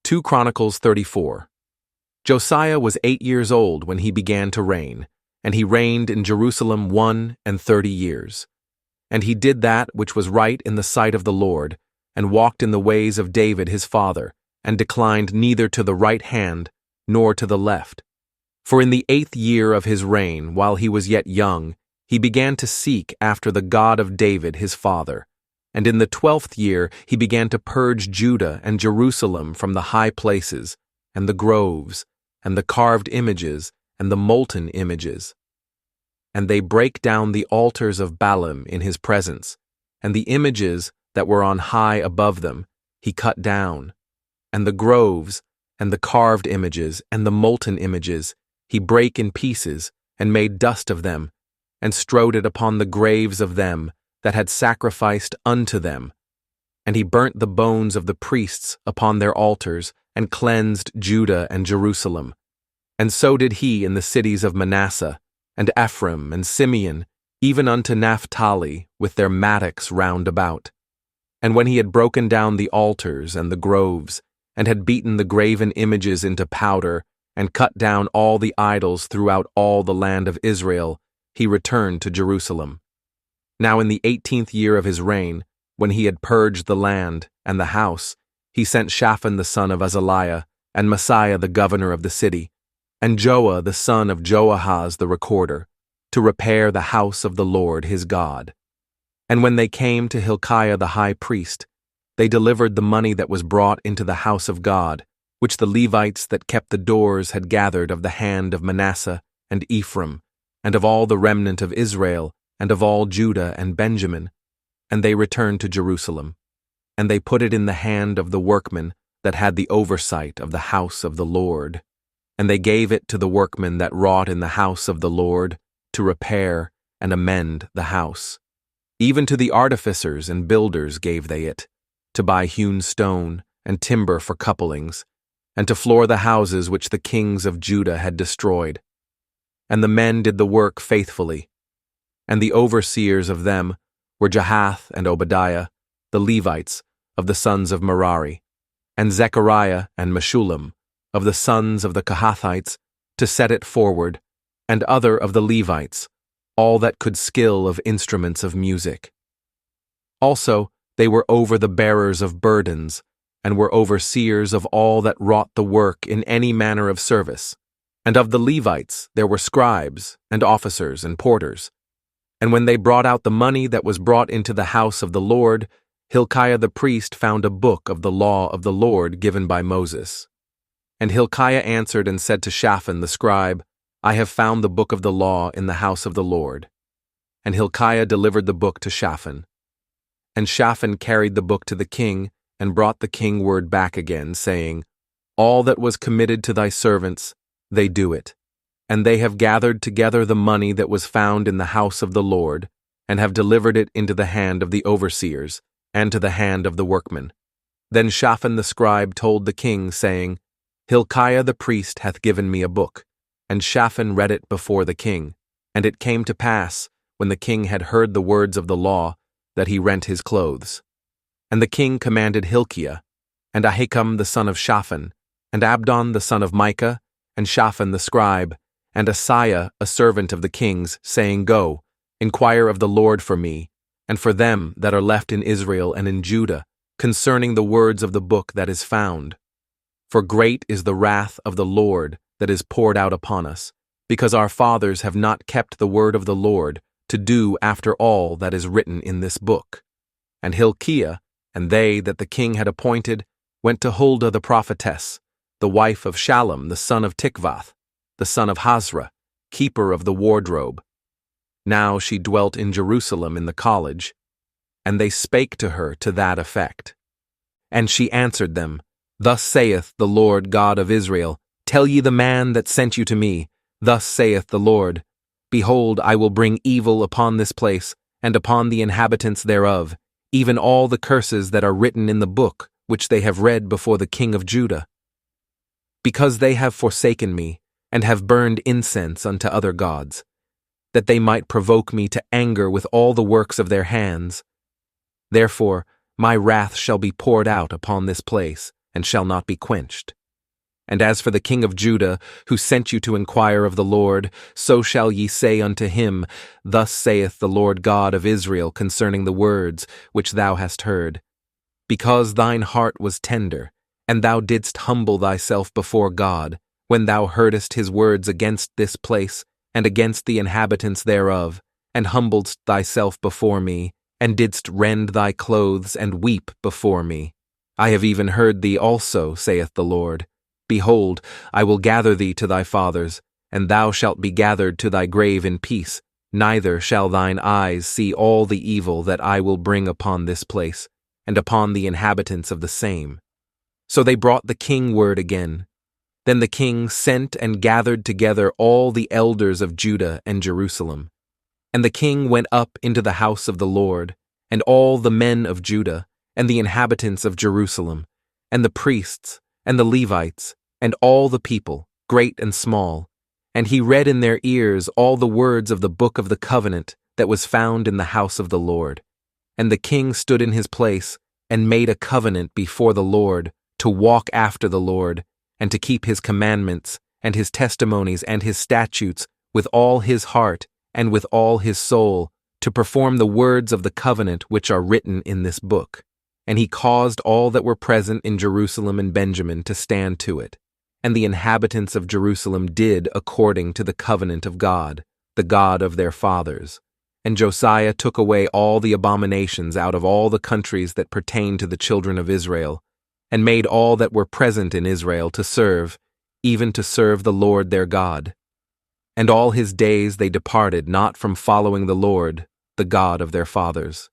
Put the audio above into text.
2 Chronicles 34. Josiah was 8 years old when he began to reign, and he reigned in Jerusalem 31 years. And he did that which was right in the sight of the Lord, and walked in the ways of David his father, and declined neither to the right hand nor to the left. For in the 8th year of his reign, while he was yet young, he began to seek after the God of David his father. And in the 12th year he began to purge Judah and Jerusalem from the high places, and the groves, and the carved images, and the molten images. And they brake down the altars of Baalim in his presence, and the images that were on high above them he cut down, and the groves, and the carved images, and the molten images he brake in pieces, and made dust of them, and strowed it upon the graves of them that had sacrificed unto them. And he burnt the bones of the priests upon their altars, and cleansed Judah and Jerusalem. And so did he in the cities of Manasseh, and Ephraim, and Simeon, even unto Naphtali, with their mattocks round about. And when he had broken down the altars and the groves, and had beaten the graven images into powder, and cut down all the idols throughout all the land of Israel, he returned to Jerusalem. Now in the 18th year of his reign, when he had purged the land and the house, he sent Shaphan the son of Azaliah, and Messiah the governor of the city, and Joah the son of Joahaz the recorder, to repair the house of the Lord his God. And when they came to Hilkiah the high priest, they delivered the money that was brought into the house of God, which the Levites that kept the doors had gathered of the hand of Manasseh and Ephraim, and of all the remnant of Israel, and of all Judah and Benjamin. And they returned to Jerusalem. And they put it in the hand of the workmen that had the oversight of the house of the Lord. And they gave it to the workmen that wrought in the house of the Lord, to repair and amend the house. Even to the artificers and builders gave they it, to buy hewn stone and timber for couplings, and to floor the houses which the kings of Judah had destroyed. And the men did the work faithfully. And the overseers of them were Jahath and Obadiah, the Levites, of the sons of Merari, and Zechariah and Meshullam, of the sons of the Kohathites, to set it forward, and other of the Levites, all that could skill of instruments of music. Also they were over the bearers of burdens, and were overseers of all that wrought the work in any manner of service. And of the Levites there were scribes, and officers, and porters. And when they brought out the money that was brought into the house of the Lord, Hilkiah the priest found a book of the law of the Lord given by Moses. And Hilkiah answered and said to Shaphan the scribe, I have found the book of the law in the house of the Lord. And Hilkiah delivered the book to Shaphan. And Shaphan carried the book to the king, and brought the king word back again, saying, All that was committed to thy servants, they do it. And they have gathered together the money that was found in the house of the Lord, and have delivered it into the hand of the overseers, and to the hand of the workmen. Then Shaphan the scribe told the king, saying, Hilkiah the priest hath given me a book. And Shaphan read it before the king. And it came to pass, when the king had heard the words of the law, that he rent his clothes. And the king commanded Hilkiah, and Ahikam the son of Shaphan, and Abdon the son of Micah, and Shaphan the scribe, and Asaiah a servant of the king's, saying, Go, inquire of the Lord for me, and for them that are left in Israel and in Judah, concerning the words of the book that is found. For great is the wrath of the Lord that is poured out upon us, because our fathers have not kept the word of the Lord, to do after all that is written in this book. And Hilkiah, and they that the king had appointed, went to Huldah the prophetess, the wife of Shallum the son of Tikvath, the son of Hazra, keeper of the wardrobe. Now she dwelt in Jerusalem in the college, and they spake to her to that effect. And she answered them, Thus saith the Lord God of Israel, Tell ye the man that sent you to me, Thus saith the Lord, Behold, I will bring evil upon this place, and upon the inhabitants thereof, even all the curses that are written in the book, which they have read before the king of Judah. Because they have forsaken me, and have burned incense unto other gods, that they might provoke me to anger with all the works of their hands. Therefore my wrath shall be poured out upon this place, and shall not be quenched. And as for the king of Judah, who sent you to inquire of the Lord, so shall ye say unto him, Thus saith the Lord God of Israel concerning the words which thou hast heard. Because thine heart was tender, and thou didst humble thyself before God, when thou heardest his words against this place, and against the inhabitants thereof, and humbledst thyself before me, and didst rend thy clothes and weep before me. I have even heard thee also, saith the Lord. Behold, I will gather thee to thy fathers, and thou shalt be gathered to thy grave in peace, neither shall thine eyes see all the evil that I will bring upon this place, and upon the inhabitants of the same. So they brought the king word again. Then the king sent and gathered together all the elders of Judah and Jerusalem. And the king went up into the house of the Lord, and all the men of Judah, and the inhabitants of Jerusalem, and the priests, and the Levites, and all the people, great and small. And he read in their ears all the words of the book of the covenant that was found in the house of the Lord. And the king stood in his place, and made a covenant before the Lord, to walk after the Lord, and to keep his commandments, and his testimonies, and his statutes, with all his heart, and with all his soul, to perform the words of the covenant which are written in this book. And he caused all that were present in Jerusalem and Benjamin to stand to it. And the inhabitants of Jerusalem did according to the covenant of God, the God of their fathers. And Josiah took away all the abominations out of all the countries that pertained to the children of Israel, and made all that were present in Israel to serve, even to serve the Lord their God. And all his days they departed not from following the Lord, the God of their fathers.